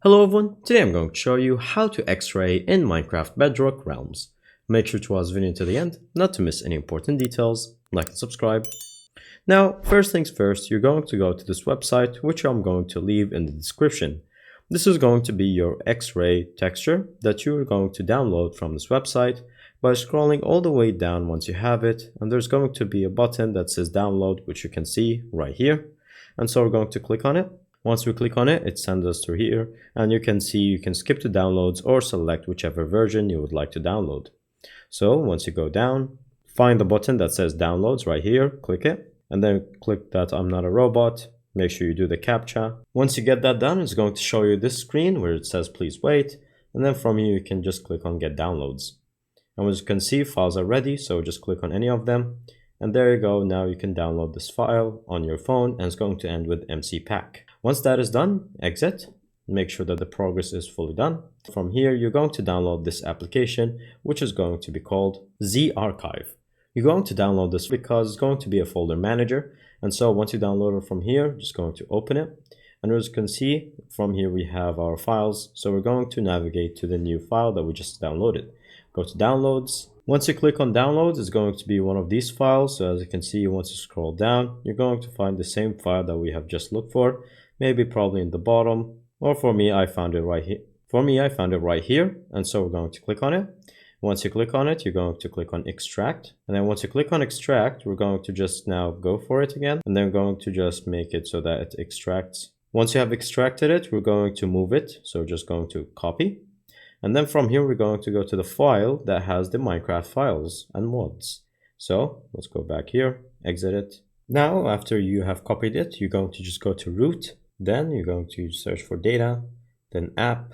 Hello everyone, today I'm going to show you how to Xray in Minecraft Bedrock Realms. Make sure to watch the video to the end, not to miss any important details, like and subscribe. Now, first things first, you're going to go to this website, which I'm going to leave in the description. This is going to be your Xray texture that you're going to download from this website by scrolling all the way down once you have it, and there's going to be a button that says download, which you can see right here. And so we're going to click on it. Once we click on it, it sends us to here, and you can see you can skip to downloads or select whichever version you would like to download. So once you go down, find the button that says downloads right here, click it, and then click that I'm not a robot. Make sure you do the CAPTCHA. Once you get that done, it's going to show you this screen where it says please wait, and then from here you can just click on get downloads. And as you can see, files are ready, so just click on any of them. And there you go, now you can download this file on your phone, and it's going to end with MCPEE. Once that is done, exit. Make sure that the progress is fully done. From here, you're going to download this application, which is going to be called Xray. You're going to download this because it's going to be a folder manager. And so once you download it from here, just going to open it. And as you can see, from here we have our files. So we're going to navigate to the new file that we just downloaded. Go to downloads. Once you click on downloads, it's going to be one of these files. So as you can see, once you scroll down, you're going to find the same file that we have just looked for. Maybe probably in the bottom, or for me, I found it right here. And so we're going to click on it. Once you click on it, you're going to click on extract. And then once you click on extract, we're going to just now go for it again. And then we're going to just make it so that it extracts. Once you have extracted it, we're going to move it. So we're just going to copy. And then from here, we're going to go to the file that has the Minecraft files and mods. So let's go back here, exit it. Now, after you have copied it, you're going to just go to root. Then you're going to search for data, then app.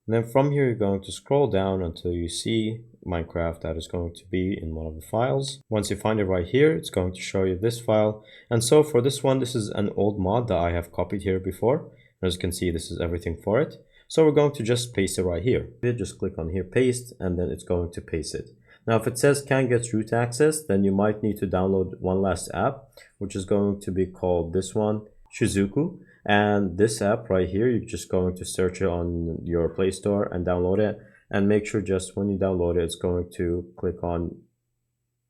And then from here, you're going to scroll down until you see Minecraft that is going to be in one of the files. Once you find it right here, it's going to show you this file. And so for this one, this is an old mod that I have copied here before. As you can see, this is everything for it. So we're going to just paste it right here. Just click on here, paste, and then it's going to paste it. Now, if it says can't get root access, then you might need to download one last app, which is going to be called this one, Shizuku. And this app right here, you're just going to search it on your Play Store and download it. And make sure just when you download it, it's going to click on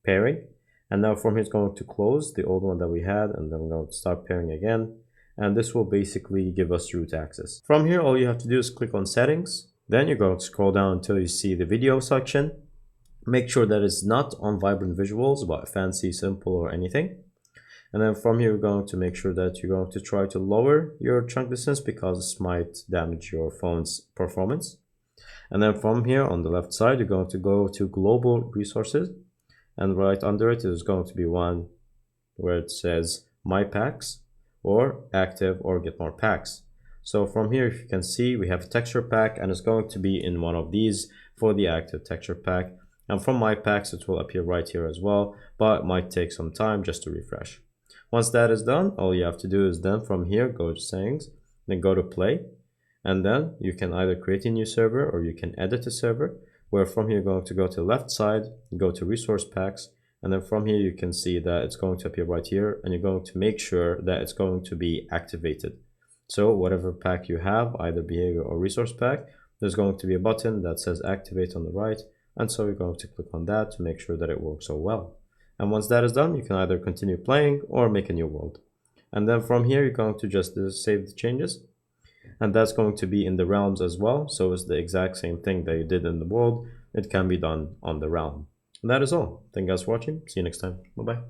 pairing. And now from here, it's going to close the old one that we had, and then we're going to start pairing again. And this will basically give us root access. From here, all you have to do is click on settings. Then you're going to scroll down until you see the video section. Make sure that it's not on vibrant visuals, but fancy, simple, or anything. And then from here, you're going to make sure that you're going to try to lower your chunk distance because this might damage your phone's performance. And then from here on the left side, you're going to go to global resources. And right under it is going to be one where it says my packs, or active, or get more packs. So from here, if you can see, we have a texture pack, and it's going to be in one of these for the active texture pack. And from my packs, it will appear right here as well, but it might take some time just to refresh. Once that is done, all you have to do is then from here, go to settings, then go to play. And then you can either create a new server or you can edit a server, where from here, you're going to go to the left side, go to resource packs. And then from here, you can see that it's going to appear right here, and you're going to make sure that it's going to be activated. So whatever pack you have, either behavior or resource pack, there's going to be a button that says activate on the right. And so you're going to click on that to make sure that it works so well. And once that is done, you can either continue playing or make a new world. And then from here, you're going to just save the changes. And that's going to be in the realms as well. So it's the exact same thing that you did in the world. It can be done on the realm. And that is all. Thank you guys for watching. See you next time. Bye-bye.